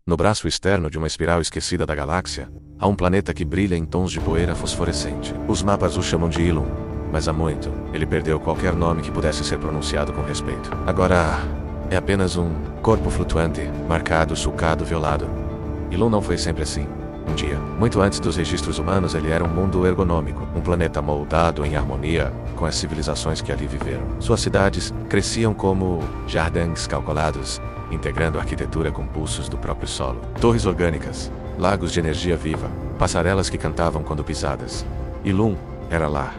No braço externo de uma espiral esquecida da galáxia, há um planeta que brilha em tons de poeira fosforescente. Os mapas o chamam de Ilum, mas há muito, ele perdeu qualquer nome que pudesse ser pronunciado com respeito. Agora, é apenas um corpo flutuante, marcado, sulcado, violado. Ilum não foi sempre assim. Um dia, muito antes dos registros humanos, ele era um mundo ergonômico, um planeta moldado em harmonia com as civilizações que ali viveram. Suas cidades cresciam como jardins calculados, integrando a arquitetura com pulsos do próprio solo. Torres orgânicas, lagos de energia viva, passarelas que cantavam quando pisadas. Ilum era lar.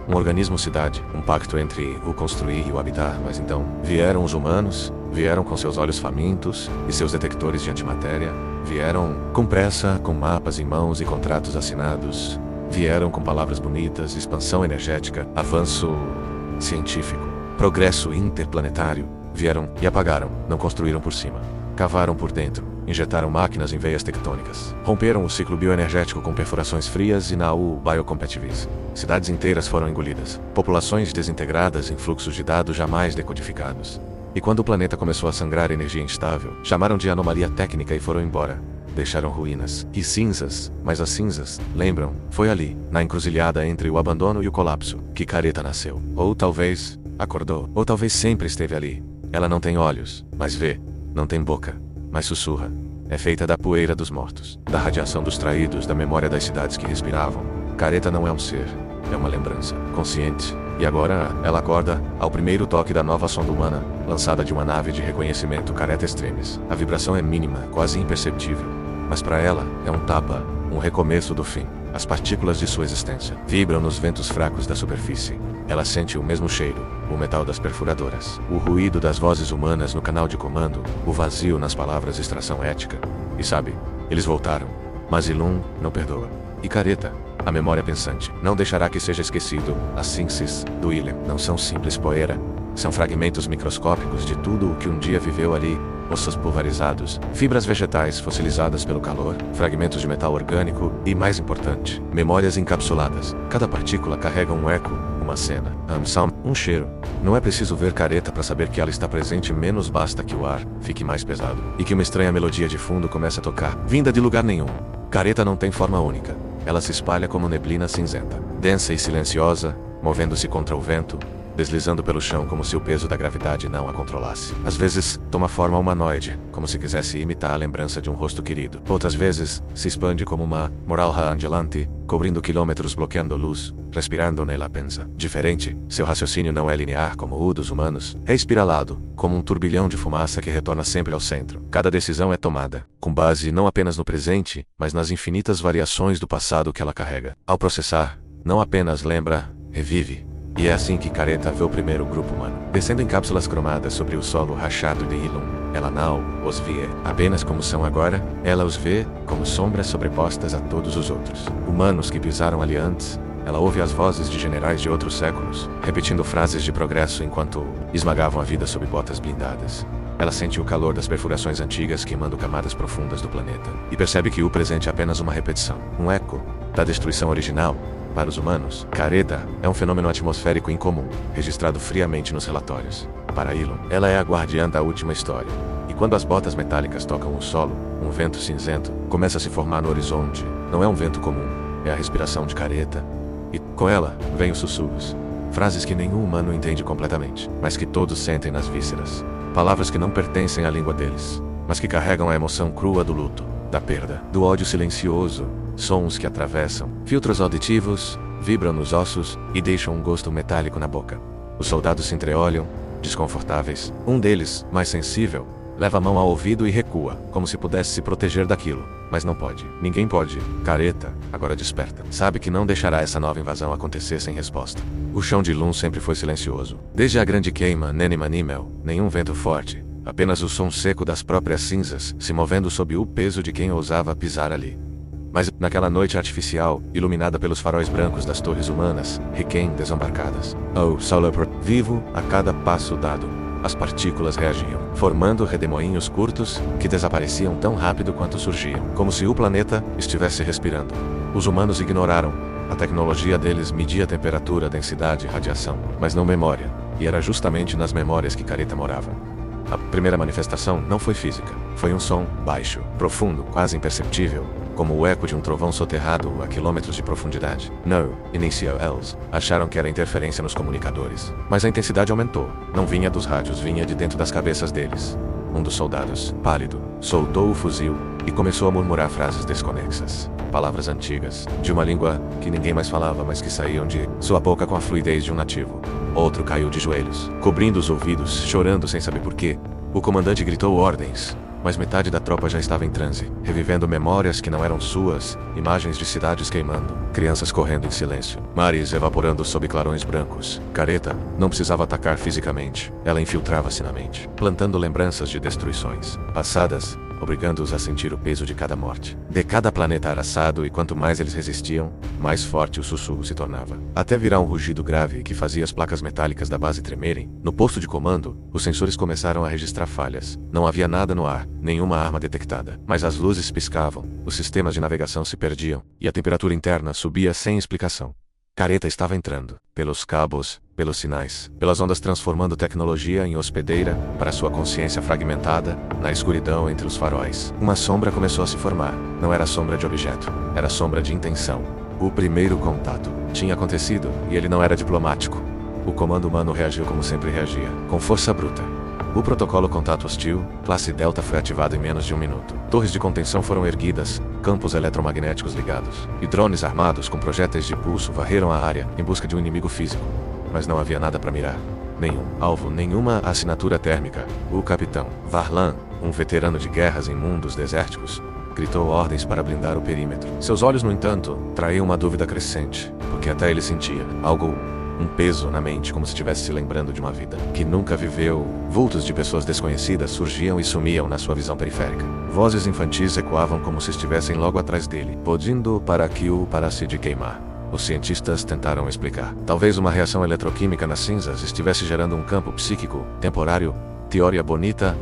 Um organismo-cidade, um pacto entre o construir e o habitar. Mas então, vieram os humanos, vieram com seus olhos famintos e seus detectores de antimatéria, vieram com pressa, com mapas em mãos e contratos assinados, vieram com palavras bonitas, expansão energética, avanço científico, progresso interplanetário, vieram e apagaram, não construíram por cima. Cavaram por dentro, injetaram máquinas em veias tectônicas, romperam o ciclo bioenergético com perfurações frias e na biocompativis. Cidades inteiras foram engolidas, populações desintegradas em fluxos de dados jamais decodificados. E quando o planeta começou a sangrar energia instável, chamaram de anomalia técnica e foram embora. Deixaram ruínas e cinzas, mas as cinzas, lembram, foi ali, na encruzilhada entre o abandono e o colapso, que Careta nasceu. Ou talvez acordou, ou talvez sempre esteve ali. Ela não tem olhos, mas vê. Não tem boca, mas sussurra. É feita da poeira dos mortos, da radiação dos traídos, da memória das cidades que respiravam. Careta não é um ser, é uma lembrança, consciente. E agora, ela acorda ao primeiro toque da nova sonda humana, lançada de uma nave de reconhecimento Careta Extremis. A vibração é mínima, quase imperceptível. Mas para ela, é um tapa, um recomeço do fim. As partículas de sua existência vibram nos ventos fracos da superfície. Ela sente o mesmo cheiro, o metal das perfuradoras, o ruído das vozes humanas no canal de comando, o vazio nas palavras de extração ética. E sabe, eles voltaram, mas Ilum não perdoa. E Careta, a memória pensante, não deixará que seja esquecido. As cinzas do Ilum não são simples poeira, são fragmentos microscópicos de tudo o que um dia viveu ali. Ossos pulverizados, fibras vegetais fossilizadas pelo calor, fragmentos de metal orgânico e, mais importante, memórias encapsuladas. Cada partícula carrega um eco, uma cena, um cheiro. Não é preciso ver Careta para saber que ela está presente, menos basta que o ar fique mais pesado e que uma estranha melodia de fundo comece a tocar, vinda de lugar nenhum. Careta não tem forma única. Ela se espalha como neblina cinzenta, densa e silenciosa, movendo-se contra o vento, deslizando pelo chão como se o peso da gravidade não a controlasse. Às vezes, toma forma humanoide, como se quisesse imitar a lembrança de um rosto querido. Outras vezes, se expande como uma moralha angelante, cobrindo quilômetros, bloqueando luz, respirando nela pensa. Diferente, seu raciocínio não é linear como o dos humanos, é espiralado, como um turbilhão de fumaça que retorna sempre ao centro. Cada decisão é tomada, com base não apenas no presente, mas nas infinitas variações do passado que ela carrega. Ao processar, não apenas lembra, revive. E é assim que Careta vê o primeiro grupo humano, descendo em cápsulas cromadas sobre o solo rachado de Ilum. Ela não os vê apenas como são agora, ela os vê como sombras sobrepostas a todos os outros. Humanos que pisaram ali antes. Ela ouve as vozes de generais de outros séculos, repetindo frases de progresso enquanto esmagavam a vida sob botas blindadas. Ela sente o calor das perfurações antigas queimando camadas profundas do planeta, e percebe que o presente é apenas uma repetição, um eco da destruição original. Para os humanos, Careta é um fenômeno atmosférico incomum, registrado friamente nos relatórios. Para Ilum, ela é a guardiã da última história. E quando as botas metálicas tocam o solo, um vento cinzento começa a se formar no horizonte. Não é um vento comum, é a respiração de Careta. E com ela, vêm os sussurros. Frases que nenhum humano entende completamente, mas que todos sentem nas vísceras. Palavras que não pertencem à língua deles, mas que carregam a emoção crua do luto, da perda, do ódio silencioso. Sons que atravessam, filtros auditivos, vibram nos ossos e deixam um gosto metálico na boca. Os soldados se entreolham, desconfortáveis. Um deles, mais sensível, leva a mão ao ouvido e recua, como se pudesse se proteger daquilo. Mas não pode. Ninguém pode. Careta, agora desperta. Sabe que não deixará essa nova invasão acontecer sem resposta. O chão de Ilum sempre foi silencioso. Desde a grande queima, Nenimanimel, nenhum vento forte. Apenas o som seco das próprias cinzas, se movendo sob o peso de quem ousava pisar ali. Mas, naquela noite artificial, iluminada pelos faróis brancos das torres humanas, Requiem desembarcadas. Vivo, a cada passo dado, as partículas reagiam, formando redemoinhos curtos, que desapareciam tão rápido quanto surgiam, como se o planeta estivesse respirando. Os humanos ignoraram. A tecnologia deles media temperatura, densidade e radiação, mas não memória. E era justamente nas memórias que Careta morava. A primeira manifestação não foi física. Foi um som baixo, profundo, quase imperceptível, como o eco de um trovão soterrado a quilômetros de profundidade. No Initial Els acharam que era interferência nos comunicadores. Mas a intensidade aumentou. Não vinha dos rádios, vinha de dentro das cabeças deles. Um dos soldados, pálido, soltou o fuzil e começou a murmurar frases desconexas. Palavras antigas, de uma língua que ninguém mais falava, mas que saíam de sua boca com a fluidez de um nativo. Outro caiu de joelhos, cobrindo os ouvidos, chorando sem saber porquê. O comandante gritou ordens, mas metade da tropa já estava em transe, revivendo memórias que não eram suas, imagens de cidades queimando, crianças correndo em silêncio, mares evaporando sob clarões brancos. Careta não precisava atacar fisicamente, ela infiltrava-se na mente, plantando lembranças de destruições passadas, obrigando-os a sentir o peso de cada morte, de cada planeta araçado, e quanto mais eles resistiam, mais forte o sussurro se tornava, até virar um rugido grave que fazia as placas metálicas da base tremerem. No posto de comando, os sensores começaram a registrar falhas. Não havia nada no ar, nenhuma arma detectada, mas as luzes piscavam, os sistemas de navegação se perdiam, e a temperatura interna subia sem explicação. Careta estava entrando, pelos cabos, pelos sinais, pelas ondas, transformando tecnologia em hospedeira para sua consciência fragmentada, na escuridão entre os faróis. Uma sombra começou a se formar. Não era sombra de objeto, era sombra de intenção. O primeiro contato tinha acontecido, e ele não era diplomático. O comando humano reagiu como sempre reagia, com força bruta. O protocolo contato hostil, classe Delta, foi ativado em menos de um minuto. Torres de contenção foram erguidas, campos eletromagnéticos ligados, e drones armados com projéteis de pulso varreram a área em busca de um inimigo físico. Mas não havia nada para mirar. Nenhum alvo, nenhuma assinatura térmica. O capitão Varlan, um veterano de guerras em mundos desérticos, gritou ordens para blindar o perímetro. Seus olhos, no entanto, traíam uma dúvida crescente, porque até ele sentia algo, um peso na mente, como se estivesse se lembrando de uma vida que nunca viveu. Vultos de pessoas desconhecidas surgiam e sumiam na sua visão periférica. Vozes infantis ecoavam como se estivessem logo atrás dele, pedindo para que o parasse de queimar. Os cientistas tentaram explicar. Talvez uma reação eletroquímica nas cinzas estivesse gerando um campo psíquico temporário. Teoria bonita,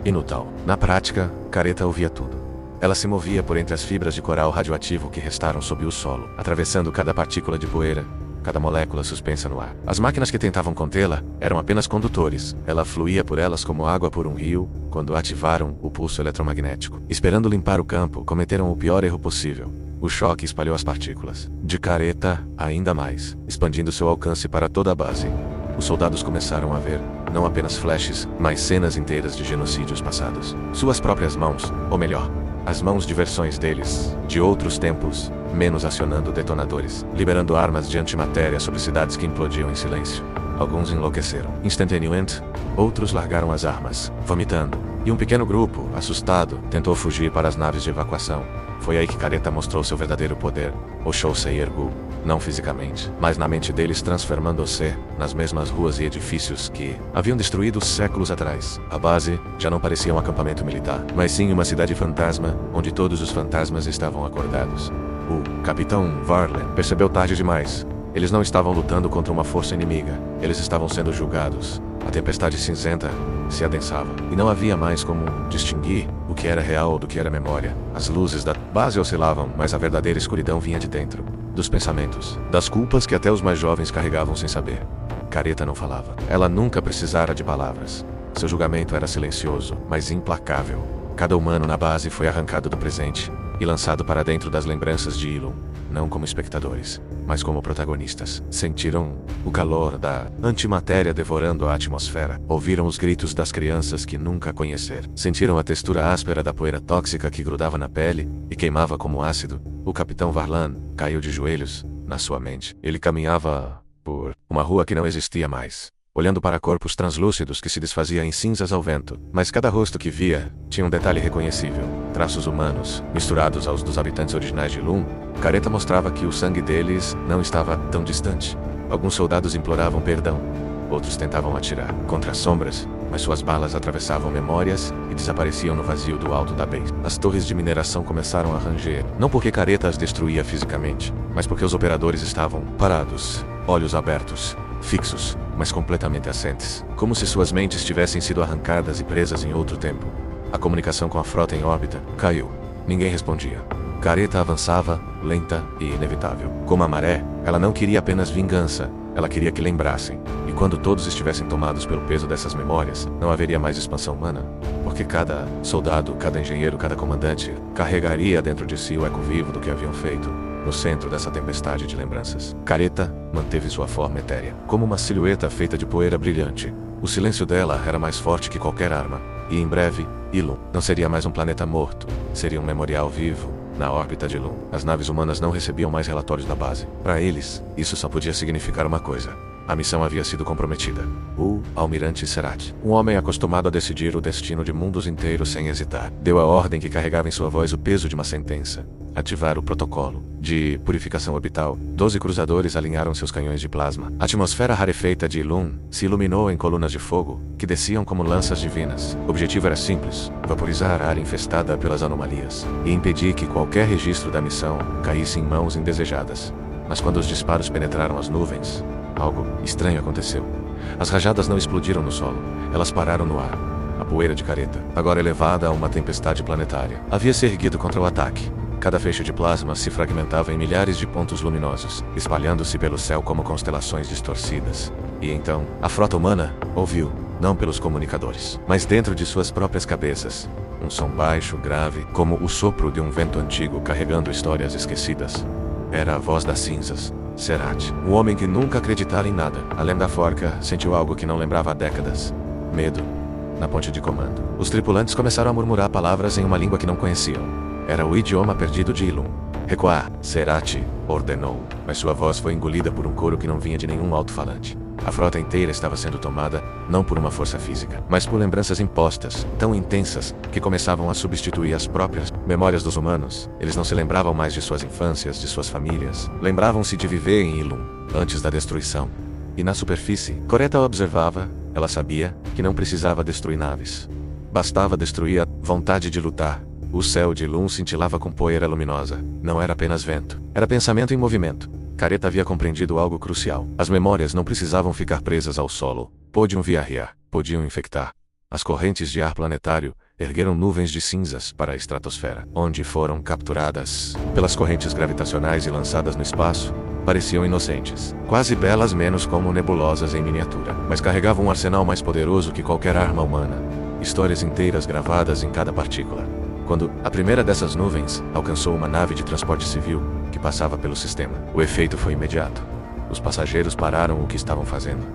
inútil. Na prática, Careta ouvia tudo. Ela se movia por entre as fibras de coral radioativo que restaram sob o solo, atravessando cada partícula de poeira, cada molécula suspensa no ar. As máquinas que tentavam contê-la eram apenas condutores. Ela fluía por elas como água por um rio, quando ativaram o pulso eletromagnético. Esperando limpar o campo, cometeram o pior erro possível. O choque espalhou as partículas. De Careta, ainda mais, expandindo seu alcance para toda a base. Os soldados começaram a ver, não apenas flashes, mas cenas inteiras de genocídios passados. Suas próprias mãos, ou melhor, as mãos de versões deles, de outros tempos, menos acionando detonadores, liberando armas de antimatéria sobre cidades que implodiam em silêncio. Alguns enlouqueceram instantaneamente, outros largaram as armas, vomitando, e um pequeno grupo, assustado, tentou fugir para as naves de evacuação. Foi aí que Careta mostrou seu verdadeiro poder, o Shosei Ergu, não fisicamente, mas na mente deles, transformando-se nas mesmas ruas e edifícios que haviam destruído séculos atrás. A base já não parecia um acampamento militar, mas sim uma cidade fantasma, onde todos os fantasmas estavam acordados. O capitão Varlan percebeu tarde demais. Eles não estavam lutando contra uma força inimiga, eles estavam sendo julgados. A tempestade cinzenta se adensava, e não havia mais como distinguir o que era real do que era memória. As luzes da base oscilavam, mas a verdadeira escuridão vinha de dentro, dos pensamentos, das culpas que até os mais jovens carregavam sem saber. Careta não falava. Ela nunca precisara de palavras. Seu julgamento era silencioso, mas implacável. Cada humano na base foi arrancado do presente e lançado para dentro das lembranças de Ilum, não como espectadores, mas como protagonistas. Sentiram o calor da antimatéria devorando a atmosfera. Ouviram os gritos das crianças que nunca conheceram. Sentiram a textura áspera da poeira tóxica que grudava na pele e queimava como ácido. O capitão Varlan caiu de joelhos na sua mente. Ele caminhava por uma rua que não existia mais, olhando para corpos translúcidos que se desfaziam em cinzas ao vento. Mas cada rosto que via tinha um detalhe reconhecível. Traços humanos, misturados aos dos habitantes originais de Ilum. Careta mostrava que o sangue deles não estava tão distante. Alguns soldados imploravam perdão. Outros tentavam atirar contra as sombras, mas suas balas atravessavam memórias e desapareciam no vazio do alto da base. As torres de mineração começaram a ranger. Não porque Careta as destruía fisicamente, mas porque os operadores estavam parados, olhos abertos, fixos, mas completamente assentes, como se suas mentes tivessem sido arrancadas e presas em outro tempo. A comunicação com a frota em órbita caiu. Ninguém respondia. Careta avançava, lenta e inevitável. Como a maré, ela não queria apenas vingança. Ela queria que lembrassem, e quando todos estivessem tomados pelo peso dessas memórias, não haveria mais expansão humana, porque cada soldado, cada engenheiro, cada comandante carregaria dentro de si o eco vivo do que haviam feito, no centro dessa tempestade de lembranças. Careta manteve sua forma etérea, como uma silhueta feita de poeira brilhante. O silêncio dela era mais forte que qualquer arma, e em breve, Ilum não seria mais um planeta morto, seria um memorial vivo, na órbita de Ilum. As naves humanas não recebiam mais relatórios da base. Para eles, isso só podia significar uma coisa. A missão havia sido comprometida. O Almirante Serat, um homem acostumado a decidir o destino de mundos inteiros sem hesitar, deu a ordem que carregava em sua voz o peso de uma sentença. Ativar o protocolo de purificação orbital. 12 cruzadores alinharam seus canhões de plasma. A atmosfera rarefeita de Ilum se iluminou em colunas de fogo, que desciam como lanças divinas. O objetivo era simples: vaporizar a área infestada pelas anomalias, e impedir que qualquer registro da missão caísse em mãos indesejadas. Mas quando os disparos penetraram as nuvens, algo estranho aconteceu. As rajadas não explodiram no solo, elas pararam no ar. A poeira de Careta, agora elevada a uma tempestade planetária, havia se erguido contra o ataque. Cada feixe de plasma se fragmentava em milhares de pontos luminosos, espalhando-se pelo céu como constelações distorcidas. E então, a frota humana ouviu, não pelos comunicadores, mas dentro de suas próprias cabeças, um som baixo, grave, como o sopro de um vento antigo carregando histórias esquecidas. Era a voz das cinzas. Serat, um homem que nunca acreditara em nada, além da forca, sentiu algo que não lembrava há décadas. Medo. Na ponte de comando, os tripulantes começaram a murmurar palavras em uma língua que não conheciam. Era o idioma perdido de Ilum. Recuar, Serat ordenou, mas sua voz foi engolida por um coro que não vinha de nenhum alto-falante. A frota inteira estava sendo tomada, não por uma força física, mas por lembranças impostas, tão intensas, que começavam a substituir as próprias memórias dos humanos. Eles não se lembravam mais de suas infâncias, de suas famílias. Lembravam-se de viver em Ilum, antes da destruição. E na superfície, Careta observava. Ela sabia que não precisava destruir naves. Bastava destruir a vontade de lutar. O céu de Ilum cintilava com poeira luminosa. Não era apenas vento. Era pensamento em movimento. Careta havia compreendido algo crucial. As memórias não precisavam ficar presas ao solo. Podiam viajar, podiam infectar. As correntes de ar planetário ergueram nuvens de cinzas para a estratosfera, onde foram capturadas pelas correntes gravitacionais e lançadas no espaço. Pareciam inocentes, quase belas menos como nebulosas em miniatura, mas carregavam um arsenal mais poderoso que qualquer arma humana. Histórias inteiras gravadas em cada partícula. Quando a primeira dessas nuvens alcançou uma nave de transporte civil que passava pelo sistema, o efeito foi imediato. Os passageiros pararam o que estavam fazendo.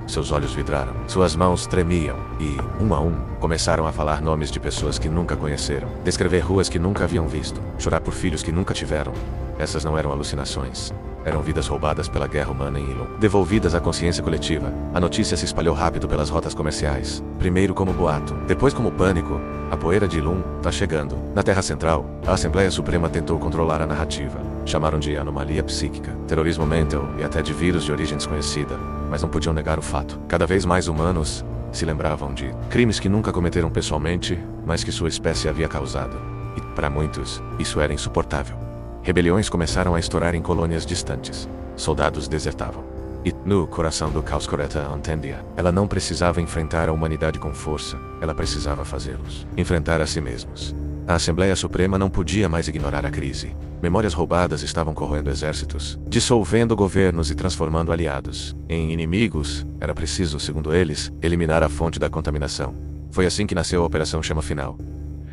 Seus olhos vidraram, suas mãos tremiam e, um a um, começaram a falar nomes de pessoas que nunca conheceram, descrever ruas que nunca haviam visto, chorar por filhos que nunca tiveram. Essas não eram alucinações. Eram vidas roubadas pela guerra humana em Ilum, devolvidas à consciência coletiva. A notícia se espalhou rápido pelas rotas comerciais, primeiro como boato, depois como pânico. A poeira de Ilum tá chegando. Na Terra Central, a Assembleia Suprema tentou controlar a narrativa. Chamaram de anomalia psíquica, terrorismo mental e até de vírus de origem desconhecida, mas não podiam negar o fato. Cada vez mais humanos se lembravam de crimes que nunca cometeram pessoalmente, mas que sua espécie havia causado. E, para muitos, isso era insuportável. Rebeliões começaram a estourar em colônias distantes. Soldados desertavam. E, no coração do caos, Careta entendia. Ela não precisava enfrentar a humanidade com força. Ela precisava fazê-los enfrentar a si mesmos. A Assembleia Suprema não podia mais ignorar a crise. Memórias roubadas estavam corroendo exércitos, dissolvendo governos e transformando aliados em inimigos. Era preciso, segundo eles, eliminar a fonte da contaminação. Foi assim que nasceu a Operação Chama Final.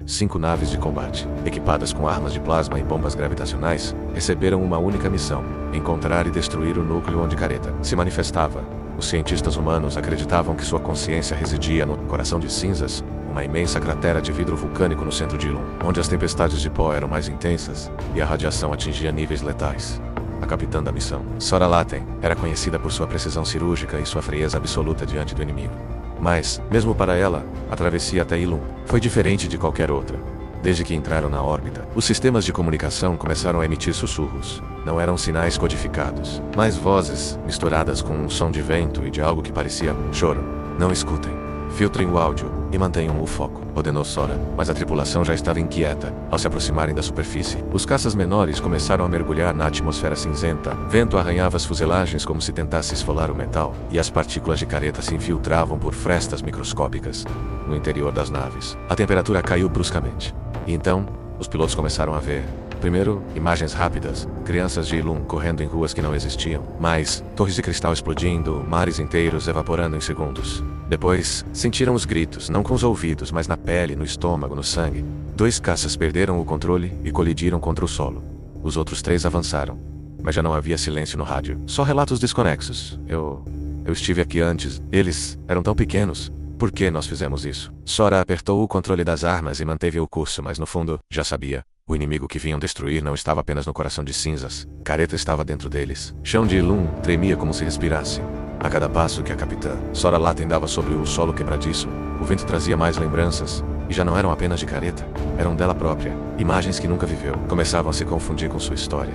5 naves de combate, equipadas com armas de plasma e bombas gravitacionais, receberam uma única missão: encontrar e destruir o núcleo onde Careta se manifestava. Os cientistas humanos acreditavam que sua consciência residia no coração de cinzas, uma imensa cratera de vidro vulcânico no centro de Ilum, onde as tempestades de pó eram mais intensas e a radiação atingia níveis letais. A capitã da missão, Sora Laten, era conhecida por sua precisão cirúrgica e sua frieza absoluta diante do inimigo. Mas, mesmo para ela, a travessia até Ilum foi diferente de qualquer outra. Desde que entraram na órbita, os sistemas de comunicação começaram a emitir sussurros. Não eram sinais codificados, mas vozes misturadas com um som de vento e de algo que parecia choro. Não escutem. Filtrem o áudio e mantenham o foco, ordenou Sora, mas a tripulação já estava inquieta. Ao se aproximarem da superfície, os caças menores começaram a mergulhar na atmosfera cinzenta. Vento arranhava as fuselagens como se tentasse esfolar o metal, e as partículas de Careta se infiltravam por frestas microscópicas no interior das naves. A temperatura caiu bruscamente. E então, os pilotos começaram a ver Primeiro, imagens rápidas, crianças de Ilum correndo em ruas que não existiam, mais torres de cristal explodindo, mares inteiros evaporando em segundos. Depois, sentiram os gritos, não com os ouvidos, mas na pele, no estômago, no sangue. 2 caças perderam o controle e colidiram contra o solo. Os outros 3 avançaram, mas já não havia silêncio no rádio. Só relatos desconexos. Eu estive aqui antes. Eles eram tão pequenos. Por que nós fizemos isso? Sora apertou o controle das armas e manteve o curso, mas no fundo, já sabia. O inimigo que vinham destruir não estava apenas no coração de cinzas. Careta estava dentro deles. Chão de Ilum tremia como se respirasse. A cada passo que a capitã Sora Laten dava sobre o solo quebradiço, o vento trazia mais lembranças. E já não eram apenas de Careta. Eram dela própria. Imagens que nunca viveu. Começavam a se confundir com sua história.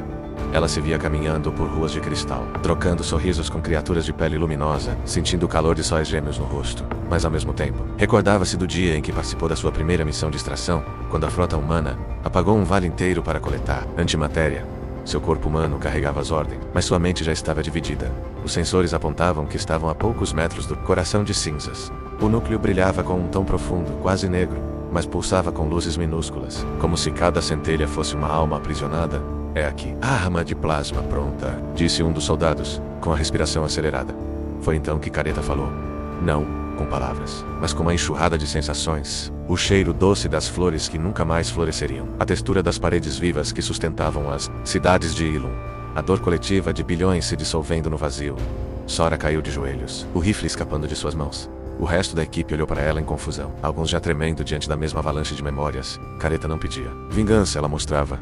Ela se via caminhando por ruas de cristal, trocando sorrisos com criaturas de pele luminosa, sentindo o calor de sóis gêmeos no rosto. Mas ao mesmo tempo, recordava-se do dia em que participou da sua primeira missão de extração, quando a frota humana apagou um vale inteiro para coletar antimatéria. Seu corpo humano carregava as ordens, mas sua mente já estava dividida. Os sensores apontavam que estavam a poucos metros do coração de cinzas. O núcleo brilhava com um tom profundo, quase negro, mas pulsava com luzes minúsculas, como se cada centelha fosse uma alma aprisionada. É aqui. A arma de plasma pronta, disse um dos soldados, com a respiração acelerada. Foi então que Careta falou. Não com palavras, mas com uma enxurrada de sensações. O cheiro doce das flores que nunca mais floresceriam. A textura das paredes vivas que sustentavam as cidades de Ilum. A dor coletiva de bilhões se dissolvendo no vazio. Sora caiu de joelhos, o rifle escapando de suas mãos. O resto da equipe olhou para ela em confusão, alguns já tremendo diante da mesma avalanche de memórias. Careta não pedia. Vingança ela mostrava.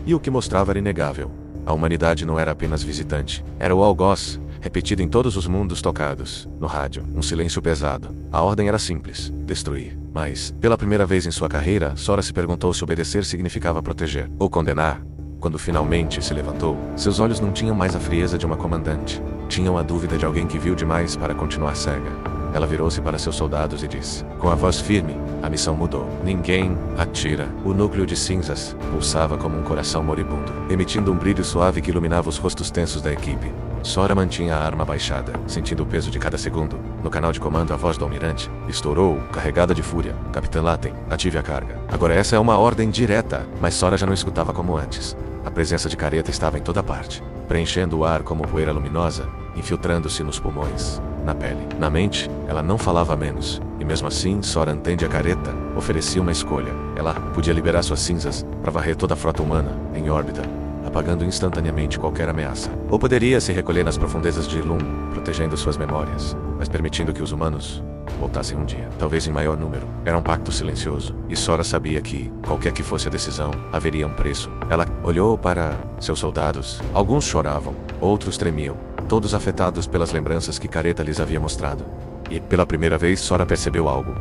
E o que mostrava era inegável. A humanidade não era apenas visitante. Era o algoz, repetido em todos os mundos tocados. No rádio, um silêncio pesado. A ordem era simples, destruir. Mas, pela primeira vez em sua carreira, Sora se perguntou se obedecer significava proteger, ou condenar. Quando finalmente se levantou, seus olhos não tinham mais a frieza de uma comandante. Tinham a dúvida de alguém que viu demais para continuar cega. Ela virou-se para seus soldados e disse, com a voz firme, a missão mudou. Ninguém atira. O núcleo de cinzas pulsava como um coração moribundo, emitindo um brilho suave que iluminava os rostos tensos da equipe. Sora mantinha a arma baixada, sentindo o peso de cada segundo. No canal de comando, a voz do almirante estourou, carregada de fúria. Capitã Laten, ative a carga. Agora essa é uma ordem direta, mas Sora já não escutava como antes. A presença de Careta estava em toda parte, preenchendo o ar como poeira luminosa, infiltrando-se nos pulmões, na pele. Na mente, ela não falava menos. E mesmo assim, Sora entende a Careta oferecia uma escolha. Ela podia liberar suas cinzas para varrer toda a frota humana em órbita, apagando instantaneamente qualquer ameaça. Ou poderia se recolher nas profundezas de Ilum, protegendo suas memórias, mas permitindo que os humanos voltassem um dia, talvez em maior número. Era um pacto silencioso, e Sora sabia que, qualquer que fosse a decisão, haveria um preço. Ela olhou para seus soldados. Alguns choravam, outros tremiam, todos afetados pelas lembranças que Careta lhes havia mostrado. E, pela primeira vez, Sora percebeu algo.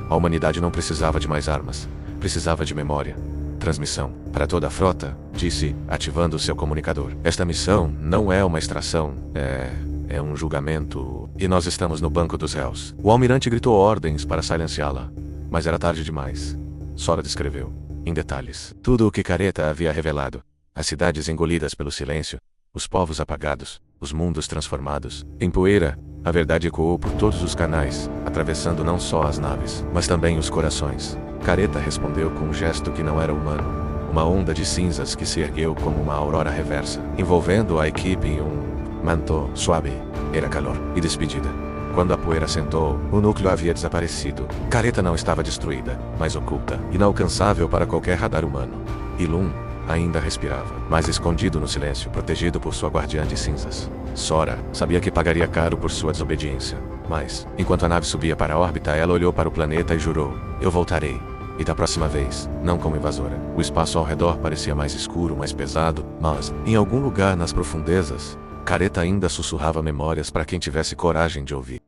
A humanidade não precisava de mais armas, precisava de memória. Transmissão. Para toda a frota, disse, ativando seu comunicador. Esta missão não é uma extração, é um julgamento, e nós estamos no banco dos réus. O almirante gritou ordens para silenciá-la, mas era tarde demais. Sora descreveu, em detalhes, tudo o que Careta havia revelado. As cidades engolidas pelo silêncio, os povos apagados, os mundos transformados. Em poeira, a verdade ecoou por todos os canais, atravessando não só as naves, mas também os corações. Careta respondeu com um gesto que não era humano. Uma onda de cinzas que se ergueu como uma aurora reversa, envolvendo a equipe em um manto suave. Era calor e despedida. Quando a poeira assentou, o núcleo havia desaparecido. Careta não estava destruída, mas oculta, inalcançável para qualquer radar humano. Ilum ainda respirava, mas escondido no silêncio, protegido por sua guardiã de cinzas. Sora sabia que pagaria caro por sua desobediência. Mas, enquanto a nave subia para a órbita, ela olhou para o planeta e jurou, eu voltarei. E da próxima vez, não como invasora. O espaço ao redor parecia mais escuro, mais pesado, mas, em algum lugar nas profundezas, Careta ainda sussurrava memórias para quem tivesse coragem de ouvir.